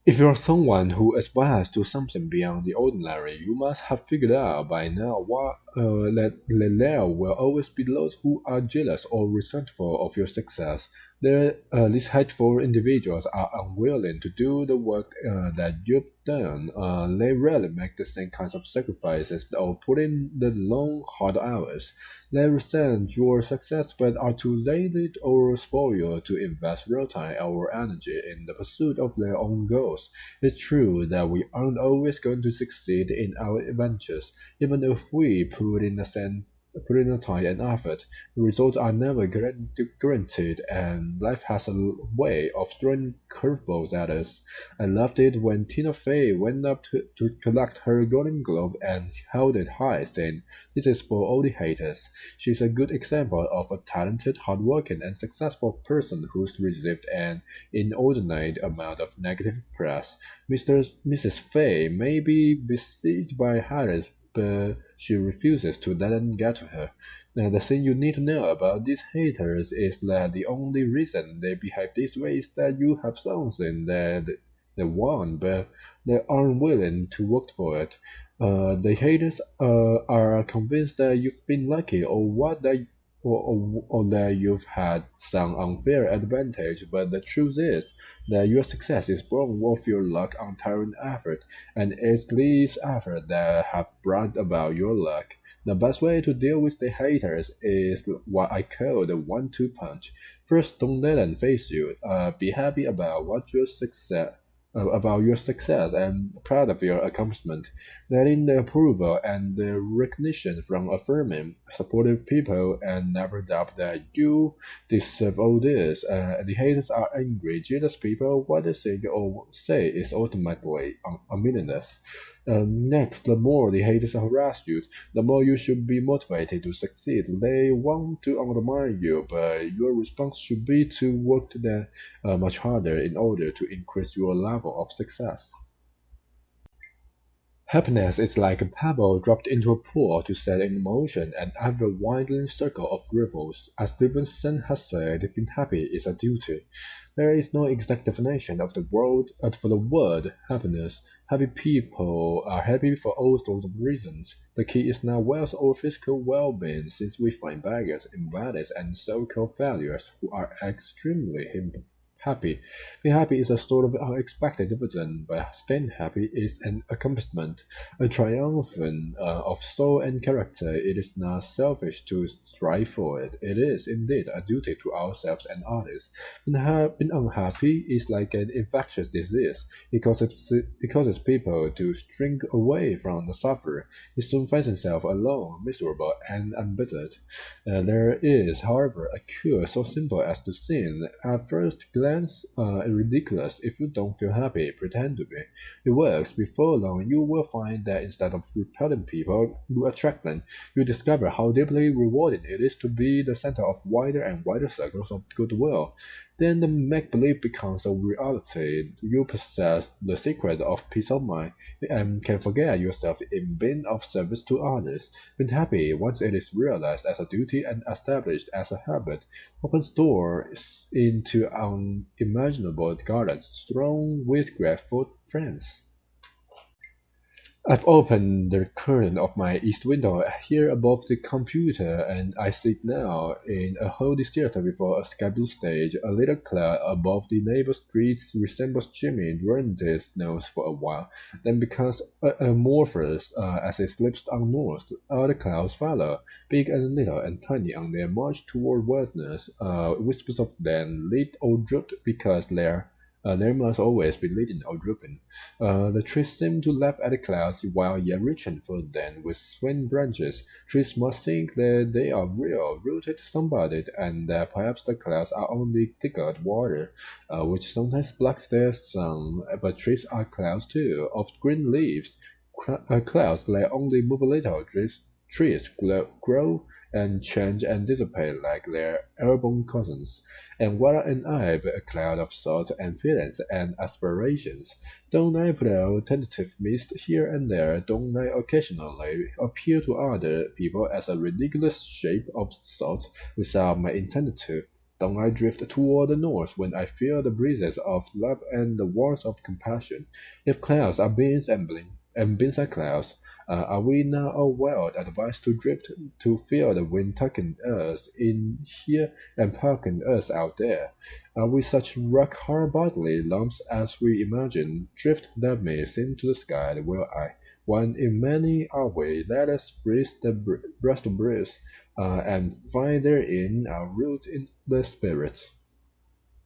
If you're someone who aspires to something beyond the ordinary, you must have figured out by now that there will always be those who are jealous or resentful of your success. These hateful individuals are unwilling to do the work that you've done. They rarely make the same kinds of sacrifices or put in the long, hard hours. They resent your success but are too lazy or spoiled to invest real time or energy in the pursuit of their own goals. It's true that we aren't always going to succeed in our adventures, even if we put in the time and effort. The results are never guaranteed, and life has a way of throwing curveballs at us. I loved it when Tina Fey went up to collect her Golden Globe and held it high, saying, "This is for all the haters." She's a good example of a talented, hardworking, and successful person who's received an inordinate amount of negative press. Mrs. Fay may be besieged by haters, but she refuses to let them get to her. Now, the thing you need to know about these haters is that the only reason they behave this way is that you have something that they want, but they aren't willing to work for it. The haters are convinced that you've been lucky or that you've had some unfair advantage, but the truth is that your success is born of your luck, untiring effort, and it's these efforts that have brought about your luck. The best way to deal with the haters is what I call the one-two punch. First, don't let them face you. Be happy about your success and proud of your accomplishment. Letting the approval and the recognition from affirming, supportive people, and never doubt that you deserve all this. The haters are angry, jealous people. What they think or say is ultimately meaningless. Next, the more the haters harass you, the more you should be motivated to succeed. They want to undermine you, but your response should be to work much harder in order to increase your level of success. Happiness is like a pebble dropped into a pool to set in motion an ever-widening circle of ripples. As Stevenson has said, being happy is a duty. There is no exact definition of the word for the word happiness. Happy people are happy for all sorts of reasons. The key is not wealth or physical well-being, since we find beggars, invalids, and so-called failures who are extremely happy. Being happy is a sort of unexpected dividend, but staying happy is an accomplishment, a triumph of soul and character. It is not selfish to strive for it. It is indeed a duty to ourselves and others. Being unhappy is like an infectious disease. It causes people to shrink away from the sufferer. He soon finds himself alone, miserable, and embittered. There is, however, a cure so simple as to sin. At first glance, ridiculous. If you don't feel happy, pretend to be. It works. Before long, you will find that instead of repelling people, you attract them. You discover how deeply rewarding it is to be the center of wider and wider circles of goodwill. Then the make-believe becomes a reality. You possess the secret of peace of mind and can forget yourself in being of service to others. Being happy, once it is realized as a duty and established as a habit, opens doors into unimaginable gardens strewn with grateful friends. I've opened the curtain of my east window here above the computer, and I sit now in a holy theater before a scheduled stage. A little cloud above the neighbor streets resembles Jimmy drawing his nose for a while, then becomes amorphous as it slips unnoticed. Other clouds follow, big and little and tiny on their march toward wildness. Whispers of them lead or droop because they must always be leading or drooping. The trees seem to laugh at the clouds while yet reaching for them with swaying branches. Trees must think that they are real, rooted somebody, and that perhaps the clouds are only tickled water, which sometimes blocks their sun. But trees are clouds too, of green leaves. Clouds that only move a little. Trees grow and change and dissipate like their airborne cousins, and water and I bear a cloud of thoughts and feelings and aspirations. Don't I put out tentative mist here and there? Don't I occasionally appear to other people as a ridiculous shape of thought without my intended to? Don't I drift toward the north when I feel the breezes of love and the warmth of compassion? If clouds are beings and beings are clouds, are we now all well advised to drift, to feel the wind tucking us in here and poking us out there? Are we such rock-hard bodily lumps as we imagine? Drift that may seem to the sky, will I? When in many our way, let us breast to breast, and find therein our roots in the spirit.